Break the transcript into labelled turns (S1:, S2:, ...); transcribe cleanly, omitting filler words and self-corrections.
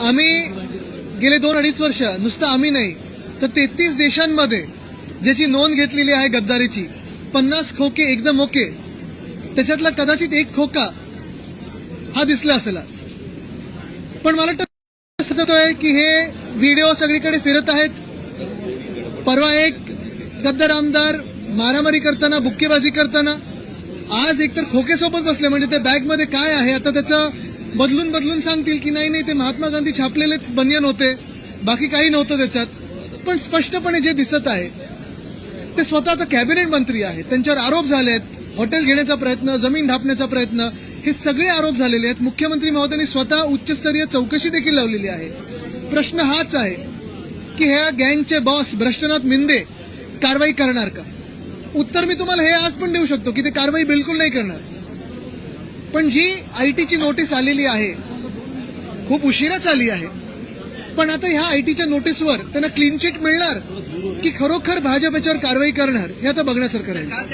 S1: आम्ही गेले 2-2.5 वर्ष नुसतं आम्ही नाही तर 33 देशांमध्ये ज्याची नोंद घेतलेली आहे गद्दारीची 50 खोके एकदम ओके, त्याच्यातला कदाचित एक खोका हा दिसला असेल आज. पण मला वाटतं की हे व्हिडिओ सगळीकडे फिरत आहेत. परवा एक गद्दार आमदार मारामारी करताना, बुक्केबाजी करताना, आज एकतर खोकेसोबत बसले, म्हणजे त्या बॅगमध्ये काय आहे आता त्याचं बदलून सांगतील की नाही ते महात्मा गांधी छापलेलेच बनियन होते, बाकी काही नव्हतं त्याच्यात. पण स्पष्टपणे जे दिसत आहे ते स्वतः आता कॅबिनेट मंत्री आहेत, त्यांच्यावर आरोप झालेत. हॉटेल घेण्याचा प्रयत्न, जमीन ढापण्याचा प्रयत्न, हे सगळे आरोप झालेले आहेत. मुख्यमंत्री महोदयांनी स्वतः उच्चस्तरीय चौकशी देखील लावलेली आहे. प्रश्न हाच आहे की ह्या गँगचे बॉस भ्रष्टनाथ मिंदे कारवाई करणार का? उत्तर मी तुम्हाला हे आज पण देऊ शकतो की ते कारवाई बिलकुल नाही करणार. पण जी आयटीची नोटीस आलेली आहे, खूप उशिराच आली आहे, पण आता ह्या आयटीच्या नोटीसवर त्यांना क्लीन चिट मिळणार की खरोखर भाजप याच्यावर कारवाई करणार हे आता बघण्यासारखं राहील.